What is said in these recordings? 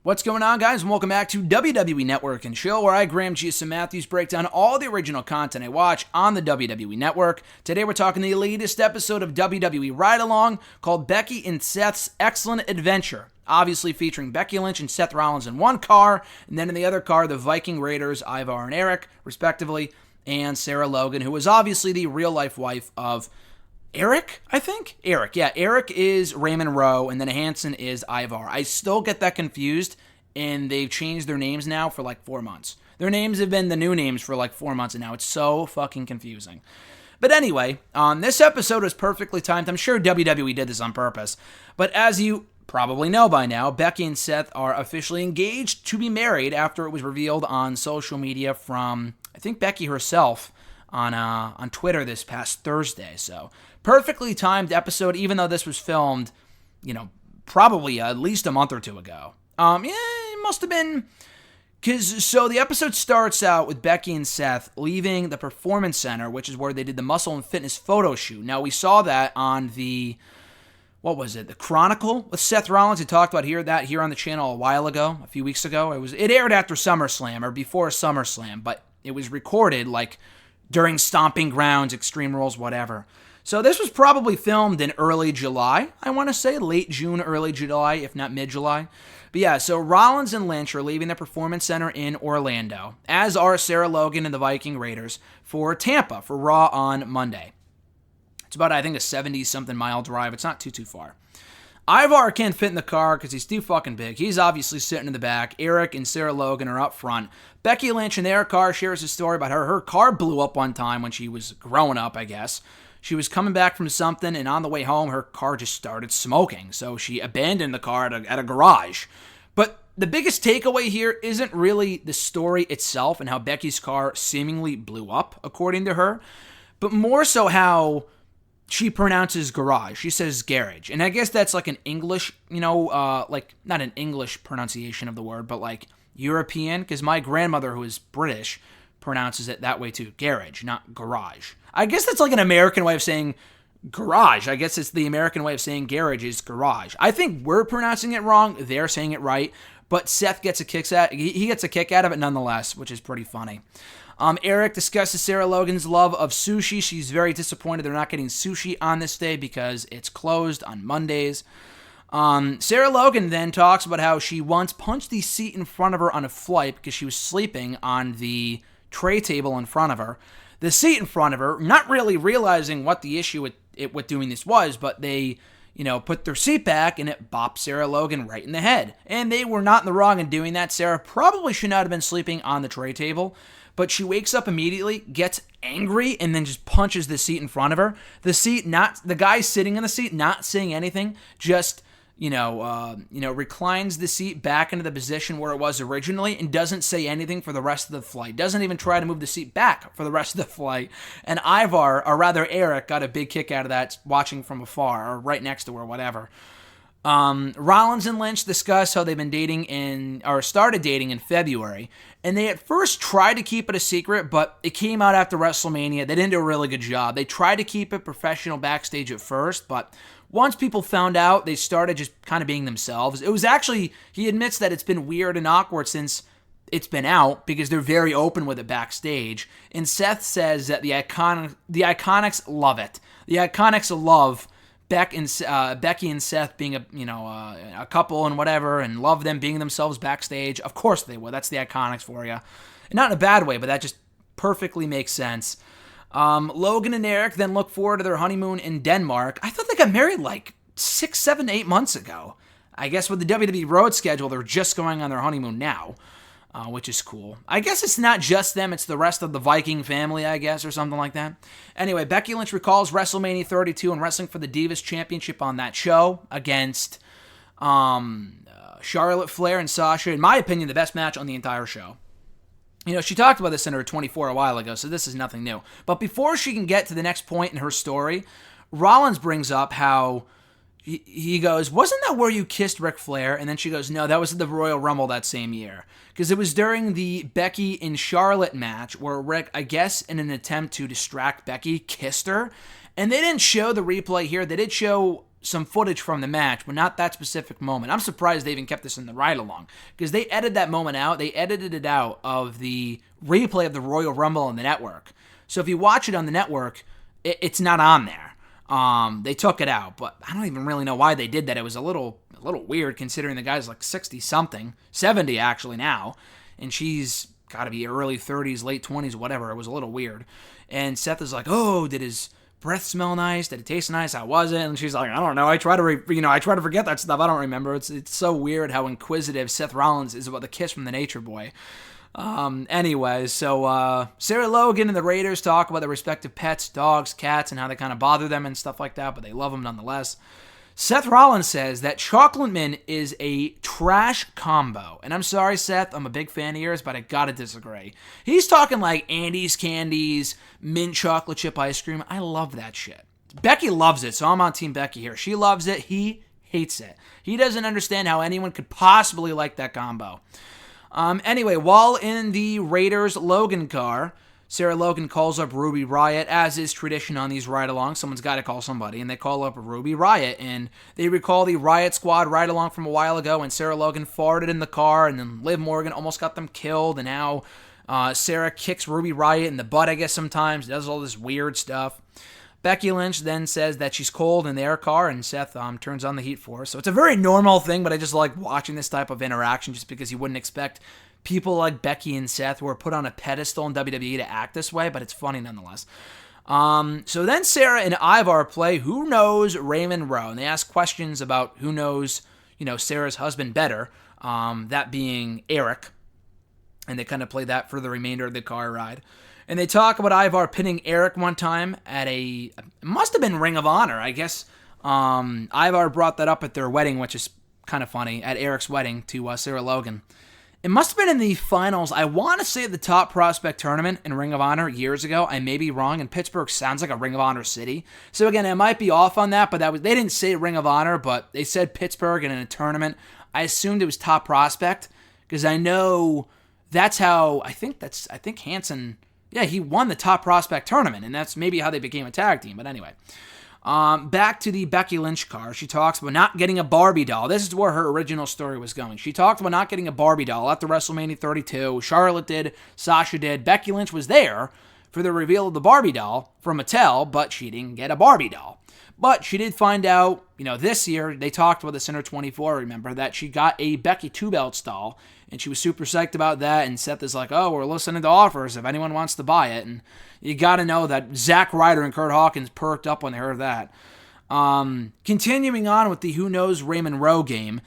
What's going on, guys, and welcome back to WWE Network and Chill, where I, Graham G.S. Matthews, break down all the original content I watch on the WWE Network. Today we're talking the latest episode of WWE Ride Along called Becky and Seth's Excellent Adventure. Obviously featuring Becky Lynch and Seth Rollins in one car, and then in the other car, the Viking Raiders, Ivar and Eric, respectively, and Sarah Logan, who was obviously the real-life wife of Eric, I think? Eric, yeah. Eric is Raymond Rowe, and then Hanson is Ivar. I still get that confused, and they've changed their names now for like 4 months. Their names have been the new names for like 4 months, and now it's so fucking confusing. But anyway, this episode was perfectly timed. I'm sure WWE did this on purpose. But as you probably know by now, Becky and Seth are officially engaged to be married after it was revealed on social media from, I think, Becky herself on Twitter this past Thursday. So perfectly timed episode, even though this was filmed, probably at least a month or two ago. It must have been, so the episode starts out with Becky and Seth leaving the Performance Center, which is where they did the Muscle and Fitness photo shoot. Now, we saw that on the Chronicle with Seth Rollins. We talked about here on the channel a while ago, a few weeks ago. It aired after SummerSlam or before SummerSlam, but it was recorded like during Stomping Grounds, Extreme Rules, whatever. So this was probably filmed in early July, I want to say, late June, early July, if not mid-July. But yeah, so Rollins and Lynch are leaving the Performance Center in Orlando, as are Sarah Logan and the Viking Raiders, for Tampa for Raw on Monday. It's about, I think, a 70-something mile drive. It's not too far. Ivar can't fit in the car because he's too fucking big. He's obviously sitting in the back. Eric and Sarah Logan are up front. Becky Lynch in their car shares a story about her car blew up one time when she was growing up, I guess. She was coming back from something, and on the way home, her car just started smoking. So she abandoned the car at a garage. But the biggest takeaway here isn't really the story itself and how Becky's car seemingly blew up, according to her, but more so how she pronounces garage. She says garage. And I guess that's like an English, like not an English pronunciation of the word, but like European, because my grandmother, who is British, pronounces it that way too. Garage, not garage. I guess that's like an American way of saying garage. I guess it's the American way of saying garage is garage. I think we're pronouncing it wrong. They're saying it right. But Seth gets a kick out of it nonetheless, which is pretty funny. Eric discusses Sarah Logan's love of sushi. She's very disappointed they're not getting sushi on this day because it's closed on Mondays. Sarah Logan then talks about how she once punched the seat in front of her on a flight because she was sleeping on the tray table in front of her. The seat in front of her, not really realizing what the issue with doing this was, but they, put their seat back and it bopped Sarah Logan right in the head. And they were not in the wrong in doing that. Sarah probably should not have been sleeping on the tray table, but she wakes up immediately, gets angry, and then just punches the seat in front of her. The guy sitting in the seat, not saying anything, just reclines the seat back into the position where it was originally and doesn't say anything for the rest of the flight. Doesn't even try to move the seat back for the rest of the flight. And Eric, got a big kick out of that watching from afar or right next to her, whatever. Rollins and Lynch discuss how they've been started dating in February. And they at first tried to keep it a secret, but it came out after WrestleMania. They didn't do a really good job. They tried to keep it professional backstage at first, but once people found out, they started just kind of being themselves. It was actually, he admits that it's been weird and awkward since it's been out because they're very open with it backstage. And Seth says that the Iconics love it. The Iconics love Becky and Seth being a couple and whatever, and love them being themselves backstage. Of course they would. That's the Iconics for you. And not in a bad way, but that just perfectly makes sense. Logan and Eric then look forward to their honeymoon in Denmark. I thought they got married like 6, 7, 8 months ago. I guess with the WWE road schedule, they're just going on their honeymoon now, which is cool. I guess it's not just them, it's the rest of the Viking family, I guess, or something like that. Anyway, Becky Lynch recalls WrestleMania 32 and wrestling for the Divas Championship on that show against Charlotte Flair and Sasha. In my opinion, the best match on the entire show. She talked about this in her 24 a while ago, so this is nothing new. But before she can get to the next point in her story, Rollins brings up how he goes, wasn't that where you kissed Ric Flair? And then she goes, no, that was at the Royal Rumble that same year. Because it was during the Becky and Charlotte match where Ric, I guess in an attempt to distract Becky, kissed her. And they didn't show the replay here. They did show some footage from the match, but not that specific moment. I'm surprised they even kept this in the ride-along, because they edited that moment out. They edited it out of the replay of the Royal Rumble on the network. So if you watch it on the network, it's not on there. They took it out, but I don't even really know why they did that. It was a little weird, considering the guy's like 60-something, 70 actually now, and she's got to be early 30s, late 20s, whatever. It was a little weird. And Seth is like, oh, did his breath smell nice? Did it taste nice? How was it? And she's like, I don't know. I try to forget that stuff. I don't remember. It's so weird how inquisitive Seth Rollins is about the kiss from the Nature Boy. Anyways, so Sarah Logan and the Raiders talk about their respective pets, dogs, cats, and how they kind of bother them and stuff like that, but they love them nonetheless. Seth Rollins says that Chocolate Mint is a trash combo. And I'm sorry, Seth, I'm a big fan of yours, but I gotta disagree. He's talking like Andes candies, mint chocolate chip ice cream. I love that shit. Becky loves it, so I'm on Team Becky here. She loves it. He hates it. He doesn't understand how anyone could possibly like that combo. Anyway, while in the Raiders Logan car, Sarah Logan calls up Ruby Riott, as is tradition on these ride-alongs. Someone's got to call somebody, and they call up Ruby Riott, and they recall the Riott Squad ride-along from a while ago, and Sarah Logan farted in the car, and then Liv Morgan almost got them killed, and now Sarah kicks Ruby Riott in the butt, I guess, sometimes, does all this weird stuff. Becky Lynch then says that she's cold in their car, and Seth turns on the heat for her. So it's a very normal thing, but I just like watching this type of interaction just because you wouldn't expect people like Becky and Seth, who are put on a pedestal in WWE, to act this way, but it's funny nonetheless. So then Sarah and Ivar play Who Knows Raymond Rowe, and they ask questions about who knows, Sarah's husband better, that being Eric, and they kind of play that for the remainder of the car ride. And they talk about Ivar pinning Eric one time at it must have been Ring of Honor, I guess. Ivar brought that up at their wedding, which is kind of funny, at Eric's wedding to Sarah Logan. It must have been in the finals, I want to say the Top Prospect Tournament in Ring of Honor years ago. I may be wrong, and Pittsburgh sounds like a Ring of Honor city. So again, I might be off on that, but they didn't say Ring of Honor, but they said Pittsburgh and in a tournament. I assumed it was Top Prospect, because I know that's how, I think Hanson, yeah, he won the Top Prospect Tournament, and that's maybe how they became a tag team, but anyway. Back to the Becky Lynch car. She talks about not getting a Barbie doll. This is where her original story was going. She talked about not getting a Barbie doll after WrestleMania 32. Charlotte did. Sasha did. Becky Lynch was there for the reveal of the Barbie doll from Mattel, but she didn't get a Barbie doll. But she did find out, this year, they talked about this in her 24, remember, that she got a Becky 2-belt doll, and she was super psyched about that, and Seth is like, oh, we're listening to offers if anyone wants to buy it, and you gotta know that Zack Ryder and Kurt Hawkins perked up when they heard that. Continuing on with the Who Knows Raymond Rowe game,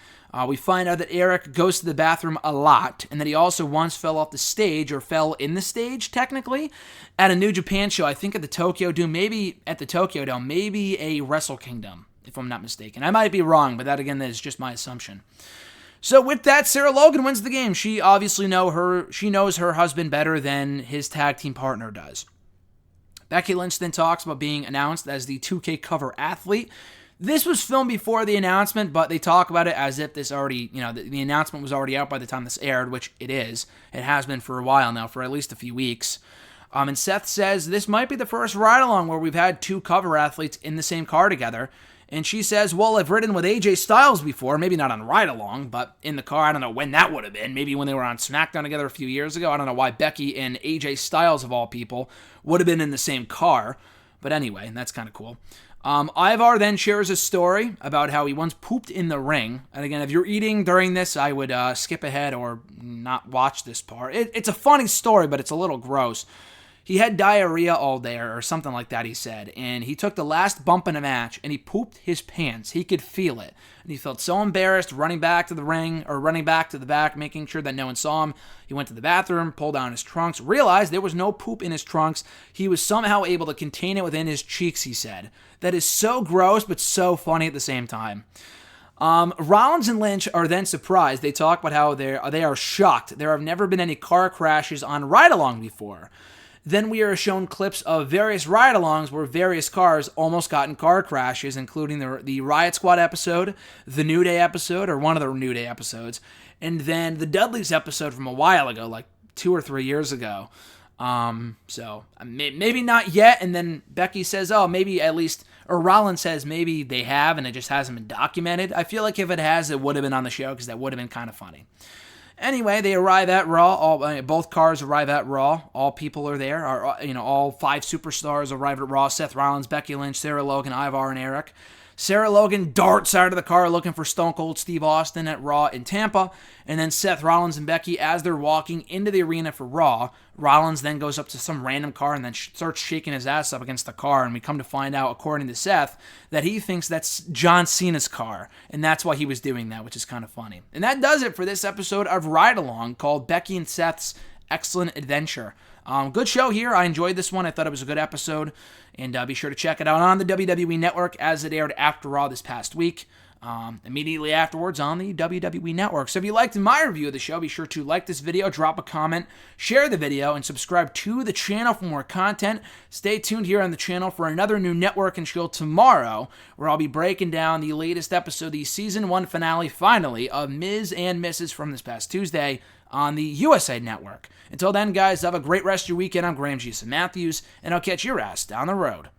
we find out that Eric goes to the bathroom a lot, and that he also once fell off the stage, or fell in the stage, technically, at a New Japan show, I think at the Tokyo Dome, maybe a Wrestle Kingdom, if I'm not mistaken. I might be wrong, but that, again, is just my assumption. So with that, Sarah Logan wins the game. She obviously knows her husband better than his tag team partner does. Becky Lynch then talks about being announced as the 2K cover athlete. This was filmed before the announcement, but they talk about it as if this already, the announcement was already out by the time this aired, which it is. It has been for a while now, for at least a few weeks. And Seth says this might be the first ride-along where we've had two cover athletes in the same car together. And she says, well, I've ridden with AJ Styles before, maybe not on ride-along, but in the car. I don't know when that would have been. Maybe when they were on SmackDown together a few years ago. I don't know why Becky and AJ Styles, of all people, would have been in the same car. But anyway, that's kind of cool. Ivar then shares a story about how he once pooped in the ring. And again, if you're eating during this, I would skip ahead or not watch this part. It's a funny story, but it's a little gross. He had diarrhea all day or something like that, he said. And he took the last bump in a match and he pooped his pants. He could feel it. And he felt so embarrassed running back to the ring or running back to the back, making sure that no one saw him. He went to the bathroom, pulled down his trunks, realized there was no poop in his trunks. He was somehow able to contain it within his cheeks, he said. That is so gross, but so funny at the same time. Rollins and Lynch are then surprised. They talk about how they are shocked. There have never been any car crashes on ride-along before. Then we are shown clips of various ride-alongs where various cars almost got in car crashes, including the Riott Squad episode, the New Day episode, or one of the New Day episodes, and then the Dudleys episode from a while ago, like 2 or 3 years ago. So maybe not yet, and then Becky says, oh, maybe at least Or Rollins says maybe they have and it just hasn't been documented. I feel like if it has, it would have been on the show because that would have been kind of funny. Anyway, they arrive at Raw. Both cars arrive at Raw. All people are there. All 5 superstars arrive at Raw. Seth Rollins, Becky Lynch, Sarah Logan, Ivar, and Eric. Sarah Logan darts out of the car looking for Stone Cold Steve Austin at Raw in Tampa. And then Seth Rollins and Becky, as they're walking into the arena for Raw, Rollins then goes up to some random car and then starts shaking his ass up against the car. And we come to find out, according to Seth, that he thinks that's John Cena's car. And that's why he was doing that, which is kind of funny. And that does it for this episode of Ride Along called Becky and Seth's Excellent Adventure. Good show here. I enjoyed this one. I thought it was a good episode. And be sure to check it out on the WWE Network as it aired after Raw this past week. Immediately afterwards on the WWE Network. So if you liked my review of the show, be sure to like this video, drop a comment, share the video, and subscribe to the channel for more content. Stay tuned here on the channel for another new network and show tomorrow, where I'll be breaking down the latest episode, the Season 1 finale, finally, of Ms. and Mrs. from this past Tuesday on the USA Network. Until then, guys, have a great rest of your weekend. I'm Graham G. Matthews, and I'll catch your ass down the road.